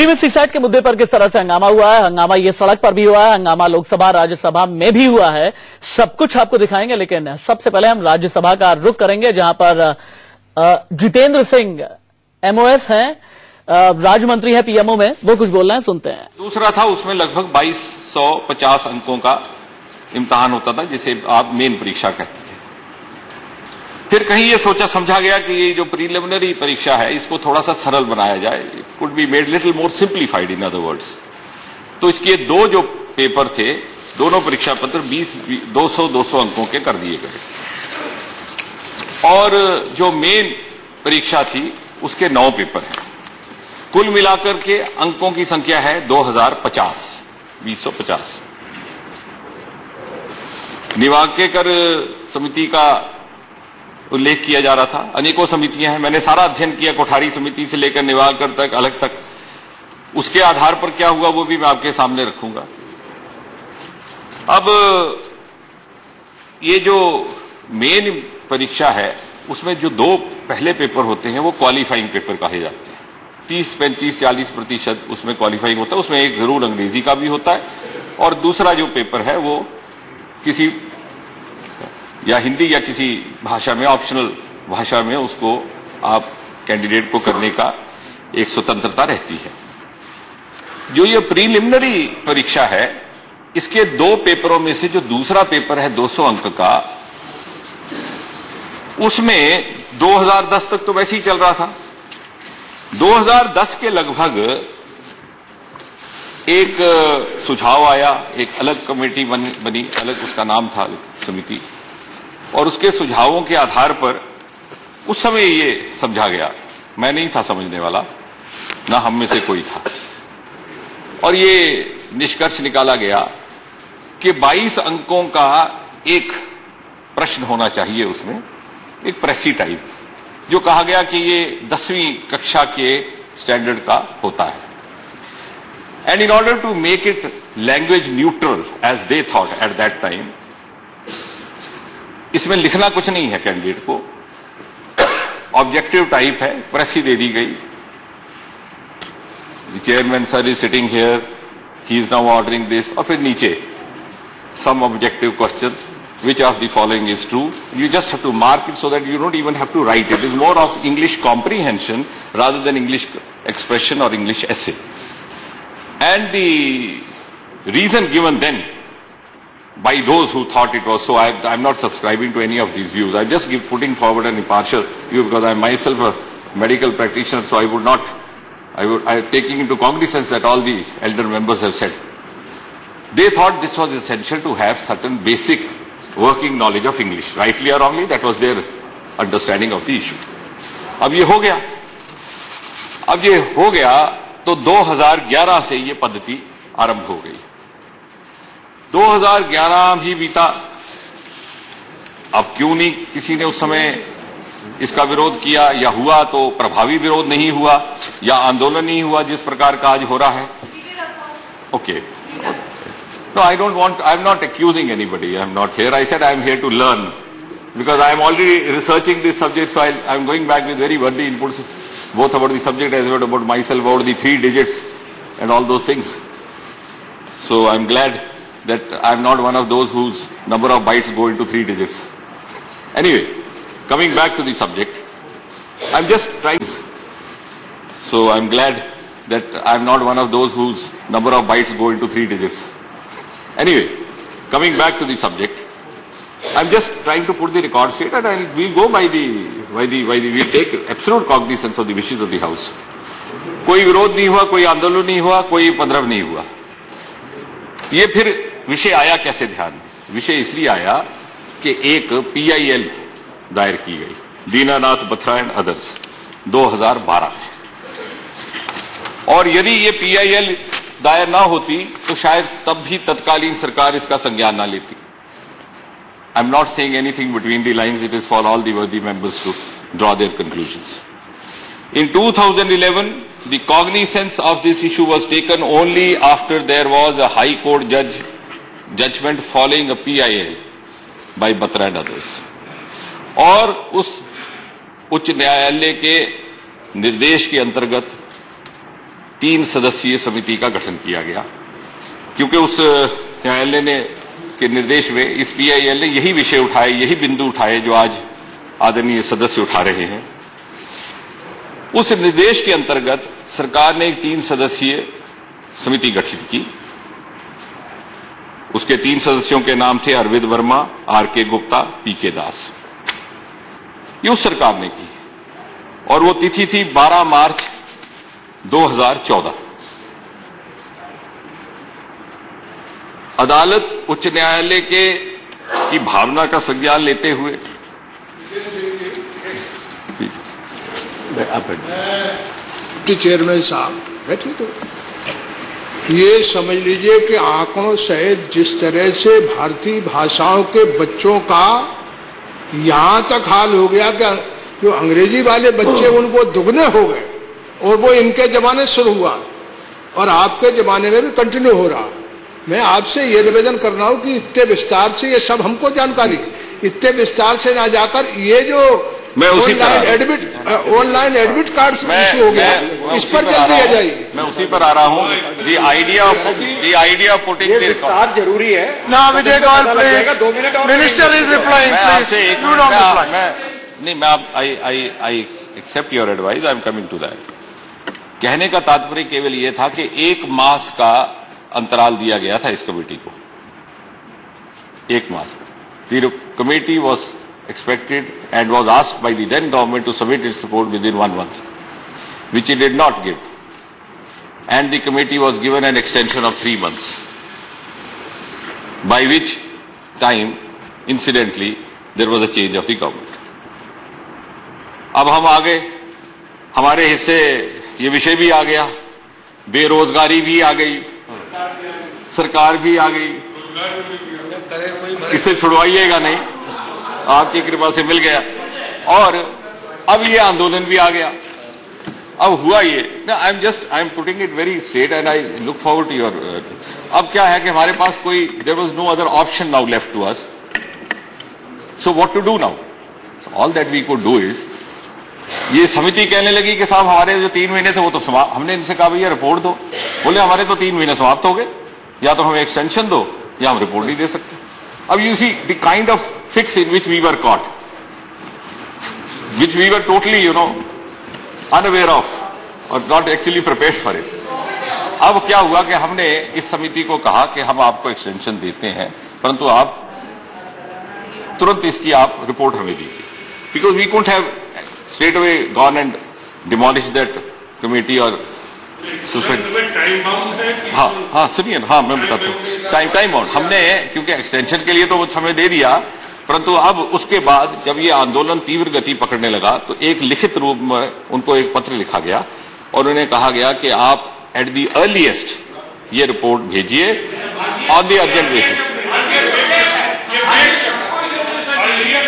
दिल्ली में सीसैट के मुद्दे पर किस तरह से हंगामा हुआ है, हंगामा ये सड़क पर भी हुआ है, हंगामा लोकसभा राज्यसभा में भी हुआ है, सब कुछ आपको दिखाएंगे। लेकिन सबसे पहले हम राज्यसभा का रुख करेंगे, जहां पर जितेंद्र सिंह एमओएस हैं, राज्य मंत्री है पीएमओ में, वो कुछ बोल रहे हैं, सुनते हैं। दूसरा था, उसमें लगभग 2250 अंकों का इम्तिहान होता था, जिसे आप मेन परीक्षा कहते थे। फिर कहीं ये सोचा समझा गया कि ये जो प्रीलिमिनरी परीक्षा है, इसको थोड़ा सा सरल बनाया जाए, it could be made little more simplified in other words. तो इसके दो जो पेपर थे, दोनों परीक्षा पत्र 200 अंकों के कर दिए गए, और जो मेन परीक्षा थी उसके 9 पेपर हैं। कुल मिलाकर के अंकों की संख्या है 2050। निवाकेकर समिति का उल्लेख किया जा रहा था। अनेकों समितियां हैं, मैंने सारा अध्ययन किया, कोठारी समिति से लेकर निवाकर तक, अलग तक। उसके आधार पर क्या हुआ वो भी मैं आपके सामने रखूंगा। अब ये जो मेन परीक्षा है, उसमें जो 2 पहले पेपर होते हैं वो क्वालिफाइंग पेपर कहे जाते हैं। 30, 35, 40% उसमें क्वालिफाइंग होता है, उसमें एक जरूर अंग्रेजी का भी होता है, और दूसरा जो पेपर है वो किसी या हिंदी या किसी भाषा में, ऑप्शनल भाषा में, उसको आप कैंडिडेट को करने का एक स्वतंत्रता रहती है। जो ये प्रीलिमिनरी परीक्षा है, इसके 2 पेपरों में से जो दूसरा पेपर है 200 अंक का, उसमें 2010 तक तो वैसे ही चल रहा था। 2010 के लगभग एक सुझाव आया, एक अलग कमेटी बनी, अलग उसका नाम था समिति, और उसके सुझावों के आधार पर उस समय ये समझा गया, मैं नहीं था समझने वाला, ना हम में से कोई था, और ये निष्कर्ष निकाला गया कि 22 अंकों का एक प्रश्न होना चाहिए उसमें, एक प्रेसी टाइप, जो कहा गया कि ये 10वीं कक्षा के स्टैंडर्ड का होता है। And in order to make it language neutral as they thought at that time, इसमें लिखना कुछ नहीं है कैंडिडेट को, ऑब्जेक्टिव टाइप है, प्रेसी दे दी गई। The chairman sir is sitting here, he is now ordering this, और फिर नीचे some objective questions, which of the following is true. You just have to mark it so that you don't even have to write it. It is more of English comprehension rather than English expression or English essay. And the reason given then by those who thought it was so, I'm not subscribing to any of these views. I'm just putting forward an impartial view because I'm myself a medical practitioner, so I'm taking into cognizance that all the elder members have said. They thought this was essential to have certain basic working knowledge of English. Rightly or wrongly, that was their understanding of the issue. अब ये हो गया तो 2011 से ये पद्धति आरंभ हो गई। 2011 भी बीता, अब क्यों नहीं किसी ने उस समय इसका विरोध किया, या हुआ तो प्रभावी विरोध नहीं हुआ, या आंदोलन नहीं हुआ जिस प्रकार का आज हो रहा है। Okay, No, I'm not accusing anybody. I'm not here. I said I'm here to learn because I am already researching this subject, so I'm going back with very worthy inputs, both about the subject as well about myself, about the 3 digits and all those things. So I'm glad that I'm not one of those whose number of bytes go into 3 digits. Anyway, coming back to the subject, I'm just trying. So I'm glad that I'm not one of those whose number of bytes go into 3 digits. Anyway, coming back to the subject, I'm just trying to put the record straight, and we'll go we'll take absolute cognizance of the wishes of the House. कोई विरोध नहीं हुआ, कोई आंदोलन नहीं हुआ, कोई उपद्रव नहीं हुआ। ये फिर विषय आया कैसे ध्यान में? विषय इसलिए आया कि एक PIL दायर की गई, दीनानाथ बत्रा एंड अदर्स, 2012 में, और यदि ये PIL दायर ना होती तो शायद तब भी तत्कालीन सरकार इसका संज्ञान ना लेती। I am not saying anything between the lines, it is for all the worthy members to draw their conclusions. In 2011 the cognisance of this issue was taken only after there was a high court judgement following a PIL by Batra and others, और उस उच्च न्यायालय के निर्देश के अंतर्गत 3 सदस्यीय समिति का गठन किया गया, क्योंकि उस न्यायालय ने के निर्देश में इस पीआईएल ने यही विषय उठाए, यही बिंदु उठाए जो आज आदरणीय सदस्य उठा रहे हैं। उस निर्देश के अंतर्गत सरकार ने एक 3 सदस्यीय समिति गठित की। उसके 3 सदस्यों के नाम थे अरविंद वर्मा, आर.के. गुप्ता, पी.के. दास। ये उस सरकार ने की और वो तिथि थी 12 मार्च 2014। अदालत उच्च न्यायालय की भावना का संज्ञान लेते हुए चेयरमैन साहब बैठिए, तो ये समझ लीजिए कि आंकड़ों सहित जिस तरह से भारतीय भाषाओं के बच्चों का यहां तक हाल हो गया कि जो अंग्रेजी वाले बच्चे उनको दुगने हो गए, और वो इनके जमाने शुरू हुआ और आपके जमाने में भी कंटिन्यू हो रहा। मैं आपसे ये निवेदन कर रहा हूं कि इतने विस्तार से ये सब हमको जानकारी, इतने विस्तार से ना जाकर ये जो ऑनलाइन एडमिट कार्ड इश्यू हो गया, इस पर जल्दी आ जाइए। मैं उसी पर आ रहा हूं। द आइडिया ऑफ पुटिंग विस्तार जरूरी है ना। Vijay Gaur please, minister is replying please, you don't reply. नहीं, मैं I accept your advice, I am coming to that. कहने का तात्पर्य केवल यह था कि 1 मास का अंतराल दिया गया था इस कमेटी को, 1 मास का। The committee was expected and was asked by the then government to submit its report within 1 month, which it did not give, and the committee was given an extension of 3 months, by which time incidentally there was a change of the government. अब हम आगे, हमारे हिस्से ये विषय भी आ गया, बेरोजगारी भी आ गई, सरकार भी आ गई, इसे छुड़वाइएगा नहीं, आपकी कृपा से मिल गया, और अब ये आंदोलन भी आ गया। अब हुआ ये, I am putting it very straight and I look forward to your. अब क्या है कि हमारे पास कोई, there was no other option now left to us, so what to do now? All that we could do is, ये समिति कहने लगी कि साहब हमारे जो 3 महीने थे वो तो समाप्त। हमने इनसे कहा भैया रिपोर्ट दो, बोले हमारे तो 3 महीने समाप्त हो गए, या तो हमें एक्सटेंशन दो या हम रिपोर्ट नहीं दे सकते। अब you see the kind of fix in which we were caught, which we were totally, unaware of or not actually prepared for it. अब क्या हुआ कि हमने इस समिति को कहा कि हम आपको एक्सटेंशन देते हैं, परंतु आप तुरंत इसकी आप रिपोर्ट हमें दीजिए, because we couldn't have straight away gone and demolished that committee or suspend. हाँ सुनिए, हाँ मैं बताता हूँ। टाइम आउट हमने, क्योंकि एक्सटेंशन के लिए तो वो समय दे दिया, परंतु अब उसके बाद जब ये आंदोलन तीव्र गति पकड़ने लगा तो एक लिखित रूप में उनको एक पत्र लिखा गया और उन्हें कहा गया कि आप एट द अर्लीएस्ट ये रिपोर्ट भेजिए ऑन द अर्जेंट बेसिस।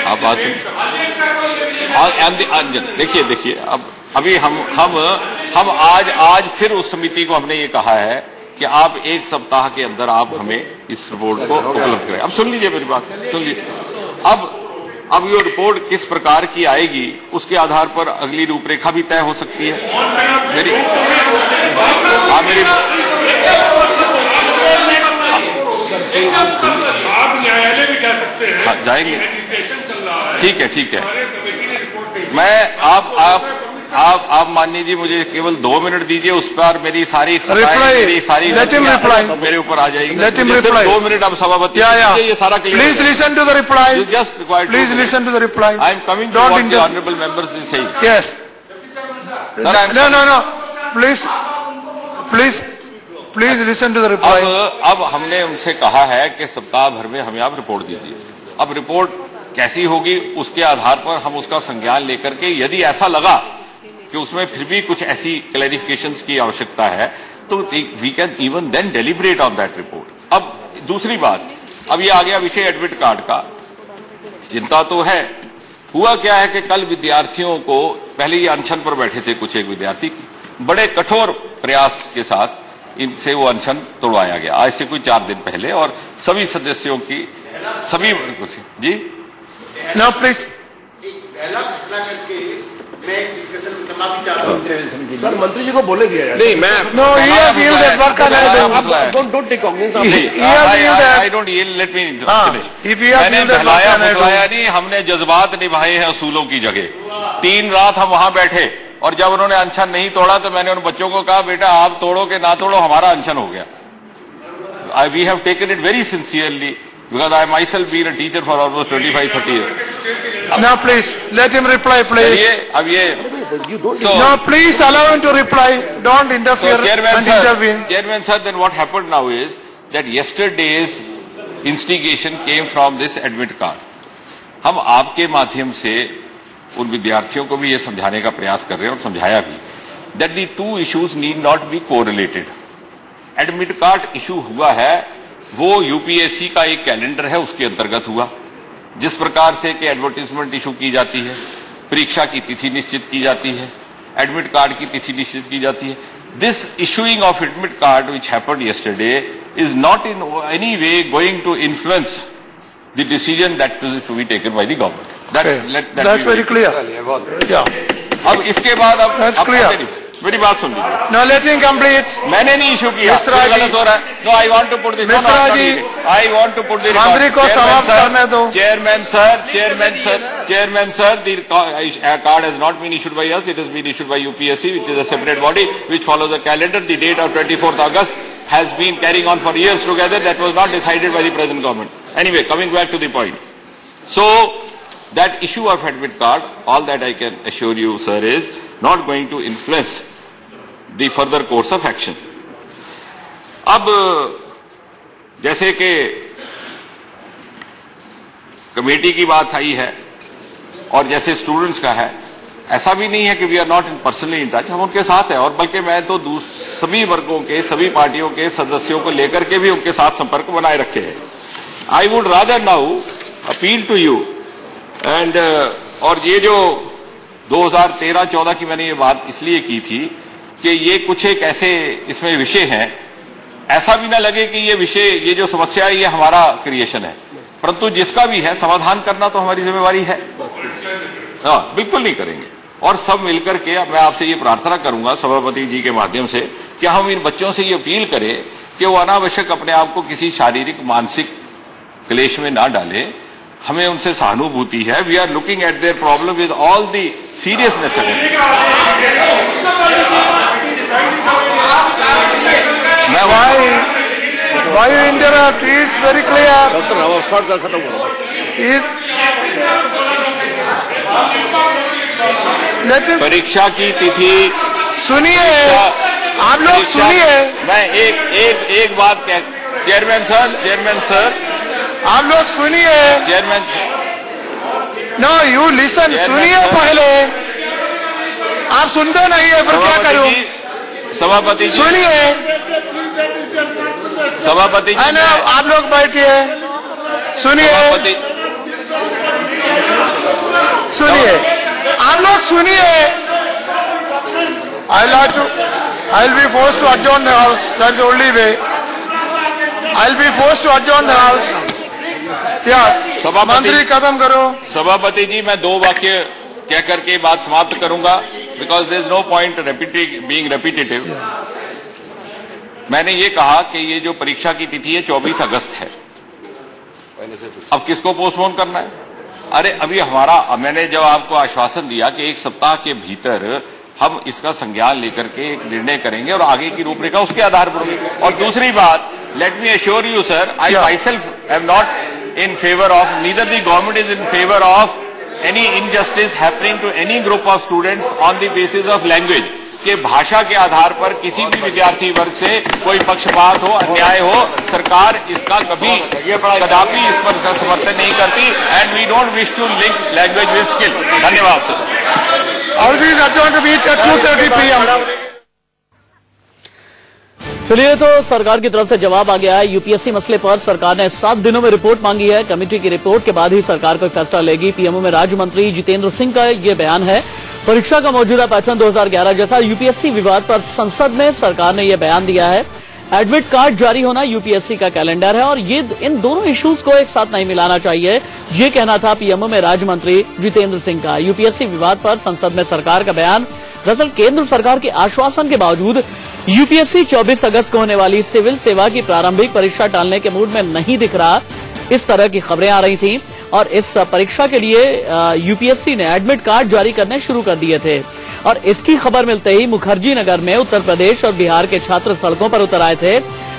आप बात सुनिए, देखिए अब अभी हम आज फिर उस समिति को हमने ये कहा है कि आप 1 सप्ताह के अंदर आप हमें इस रिपोर्ट को उपलब्ध करें। अब सुन लीजिए मेरी बात, सुन लीजिए। अब ये रिपोर्ट किस प्रकार की आएगी उसके आधार पर अगली रूपरेखा भी तय हो सकती है। मेरी आप न्यायालय भी जा सकते हैं। हाँ, जाएंगे, ठीक है। मैं आप माननीय जी मुझे केवल 2 मिनट दीजिए, उस पर मेरी सारी मेरे ऊपर आ जाएगी। 2 मिनट अब सभापति ये सारा clear. Please listen to the reply, just required, please listen to the reply. I am coming to what the honourable members is saying. Yes sir, no please listen to the reply. अब हमने उनसे कहा है कि सप्ताह भर में हमें आप रिपोर्ट दीजिए। अब रिपोर्ट कैसी होगी उसके आधार पर हम उसका संज्ञान लेकर के, यदि ऐसा लगा कि उसमें फिर भी कुछ ऐसी क्लैरिफिकेशंस की आवश्यकता है तो we can even then deliberate on that report. अब दूसरी बात, अब ये आ गया विषय एडमिट कार्ड का। चिंता तो है, हुआ क्या है कि कल विद्यार्थियों को, पहले ये अनशन पर बैठे थे कुछ एक विद्यार्थी, बड़े कठोर प्रयास के साथ इनसे वो अनशन तोड़वाया गया आज से कोई 4 दिन पहले, और सभी सदस्यों की सभी जी नो प्लीज मैं डिस्कशन में माफी चाहता हूँ सर मंत्री जी को बोले दिया जाए। नहीं मैं No, he has yielded. What can I do? don't take cognizance. I don't yield. Let me finish. If he has मैंने yielded, what बहलाया can I do? फुसलाया नहीं, हमने जज्बात निभाए हैं असूलों की जगह। 3 रात हम वहां बैठे और जब उन्होंने अनशन नहीं तोड़ा तो मैंने उन बच्चों को कहा बेटा आप तोड़ो कि ना तोड़ो हमारा अनशन हो गया। We have taken it very sincerely because I myself been a teacher for almost 25-30 years. Now please let him reply, please. अब ये No, please allow him to reply. Don't interfere and intervene. Chairman sir, then what happened now is that yesterday's instigation came from this admit card. हम आपके माध्यम से उन विद्यार्थियों को भी ये समझाने का प्रयास कर रहे हैं और समझाया भी that the two issues need not be correlated. Admit card issue हुआ है वो यूपीएससी का एक कैलेंडर है उसके अंतर्गत हुआ, जिस प्रकार से कि एडवर्टाइजमेंट इशू की जाती है, परीक्षा की तिथि निश्चित की जाती है, एडमिट कार्ड की तिथि निश्चित की जाती है. This issuing of admit card which happened yesterday is not in any way going to influence the decision that to be taken by the government. That's very clear. Yeah. अब इसके बाद That's clear. मेरी बात सुन लीजिए. Now let him complete. मैंने नहीं issue किया, गलत हो रहा है. No I want to put this. Mishra ji, I want to put this. मंत्री को समाप्त करने दो. Chairman sir, the card has not been issued by us. It has been issued by UPSC, which is a separate body which follows a calendar. The date of 24th August has been carrying on for years together. That was not decided by the present government. Anyway, coming back to the point. So that issue of admit card, all that I can assure you, sir, is not going to influence the further course of action. अब जैसे कि committee की बात आई है और जैसे students का है, ऐसा भी नहीं है कि we are not in personally in touch. हम उनके साथ हैं और बल्कि मैं तो सभी वर्गों के, सभी पार्टियों के सदस्यों को लेकर के भी उनके साथ संपर्क बनाए रखे हैं. I would rather now appeal to you and और ये जो 2013-14 की मैंने ये बात इसलिए की थी कि ये कुछ एक ऐसे इसमें विषय हैं, ऐसा भी ना लगे कि ये विषय, ये जो समस्या है ये हमारा क्रिएशन है, परंतु जिसका भी है समाधान करना तो हमारी जिम्मेवारी है. हाँ, बिल्कुल नहीं करेंगे. और सब मिलकर के मैं आपसे ये प्रार्थना करूंगा सभापति जी के माध्यम से कि हम इन बच्चों से ये अपील करें कि वो अनावश्यक अपने आप को किसी शारीरिक मानसिक क्लेश में ना डाले. हमें उनसे सहानुभूति है. We are looking at their problem with all the seriousness. Why you interrupt? He is very clear. परीक्षा की तिथि सुनिए, आप लोग सुनिए. मैं एक बात कह. चेयरमैन सर आप लोग सुनिए. Chairman no you listen. सुनिए पहले. आप सुनते नहीं है फिर क्या करूं? सभापति जी सुनिए. सभापति जी आप लोग बैठिए. सुनिए. आप लोग सुनिए. I'll be forced to adjourn the house. That's the only way. I'll be forced to adjourn the house. मंत्री खत्म करो. सभापति जी मैं 2 वाक्य कह करके बात समाप्त करूंगा because there is no point being repetitive. मैंने ये कहा कि ये जो परीक्षा की तिथि है 24 अगस्त है. अब किसको पोस्टपोन करना है? अरे अभी मैंने जब आपको आश्वासन दिया कि 1 सप्ताह के भीतर हम इसका संज्ञान लेकर के एक निर्णय करेंगे और आगे की रूपरेखा उसके आधार पर होगी. और दूसरी बात, let me assure you sir, I myself am not in favor of, neither the government is in favor of any injustice happening to any group of students on the basis of language. कि भाषा के आधार पर किसी भी विद्यार्थी वर्ग से कोई पक्षपात हो, अन्याय हो, सरकार इसका कदापि इस पर समर्थन नहीं करती. And we don't wish to link language with skill. धन्यवाद सर. चलिए, तो सरकार की तरफ से जवाब आ गया है. यूपीएससी मसले पर सरकार ने 7 दिनों में रिपोर्ट मांगी है. कमेटी की रिपोर्ट के बाद ही सरकार कोई फैसला लेगी. पीएमओ में राज्य मंत्री जितेंद्र सिंह का ये बयान है. परीक्षा का मौजूदा पैटर्न 2011 जैसा. यूपीएससी विवाद पर संसद में सरकार ने यह बयान दिया है. एडमिट कार्ड जारी होना यूपीएससी का कैलेंडर है और ये इन दोनों इश्यूज को एक साथ नहीं मिलाना चाहिए, ये कहना था पीएमओ में राज्य मंत्री जितेंद्र सिंह का। यूपीएससी विवाद पर संसद में सरकार का बयान। दरअसल केंद्र सरकार के आश्वासन के बावजूद यूपीएससी 24 अगस्त को होने वाली सिविल सेवा की प्रारंभिक परीक्षा टालने के मूड में नहीं दिख रहा, इस तरह की खबरें आ रही थी और इस परीक्षा के लिए यूपीएससी ने एडमिट कार्ड जारी करने शुरू कर दिए थे और इसकी खबर मिलते ही मुखर्जी नगर में उत्तर प्रदेश और बिहार के छात्र सड़कों पर उतर आए थे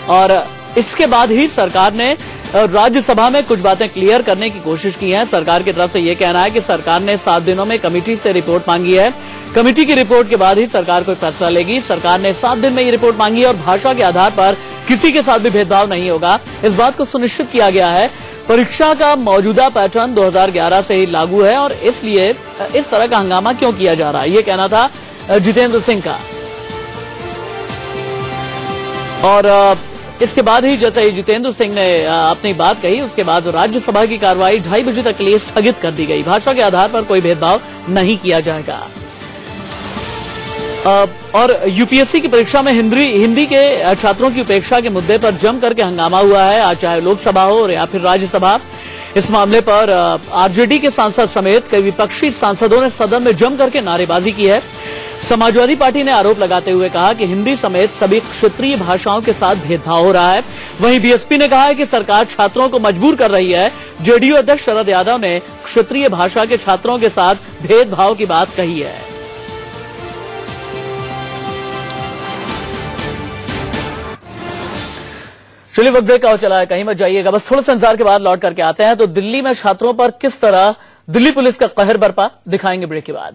और इसके बाद ही सरकार ने राज्यसभा में कुछ बातें क्लियर करने की कोशिश की है। सरकार की तरफ से यह कहना है कि सरकार ने 7 दिनों में कमेटी से रिपोर्ट मांगी है। कमेटी की रिपोर्ट के बाद ही सरकार कोई फैसला लेगी। सरकार ने 7 दिन में ये रिपोर्ट मांगी है और भाषा के आधार पर किसी के साथ भी भेदभाव नहीं होगा, इस बात को सुनिश्चित किया गया है। परीक्षा का मौजूदा पैटर्न 2011 से ही लागू है और इसलिए इस तरह का हंगामा क्यों किया जा रहा है, ये कहना था जितेंद्र सिंह का। और इसके बाद ही जैसे ही जितेंद्र सिंह ने अपनी बात कही, उसके बाद राज्यसभा की कार्रवाई 2:30 बजे तक के लिए स्थगित कर दी गई। भाषा के आधार पर कोई भेदभाव नहीं किया जाएगा। और यूपीएससी की परीक्षा में हिंदी के छात्रों की उपेक्षा के मुद्दे पर जम करके हंगामा हुआ है, आज चाहे लोकसभा हो या फिर राज्यसभा। इस मामले पर आरजेडी के सांसद समेत कई विपक्षी सांसदों ने सदन में जम करके नारेबाजी की है। समाजवादी पार्टी ने आरोप लगाते हुए कहा कि हिंदी समेत सभी क्षेत्रीय भाषाओं के साथ भेदभाव हो रहा है। वहीं बीएसपी ने कहा है कि सरकार छात्रों को मजबूर कर रही है। जेडीयू अध्यक्ष शरद यादव ने क्षेत्रीय भाषा के छात्रों के साथ भेदभाव की बात कही है। चलिए वक्त ब्रेक का चला है, कहीं मत जाइएगा, बस थोड़ा सा इंतजार के बाद लौट करके आते हैं। तो दिल्ली में छात्रों पर किस तरह दिल्ली पुलिस का कहर बरपा, दिखाएंगे ब्रेक के बाद।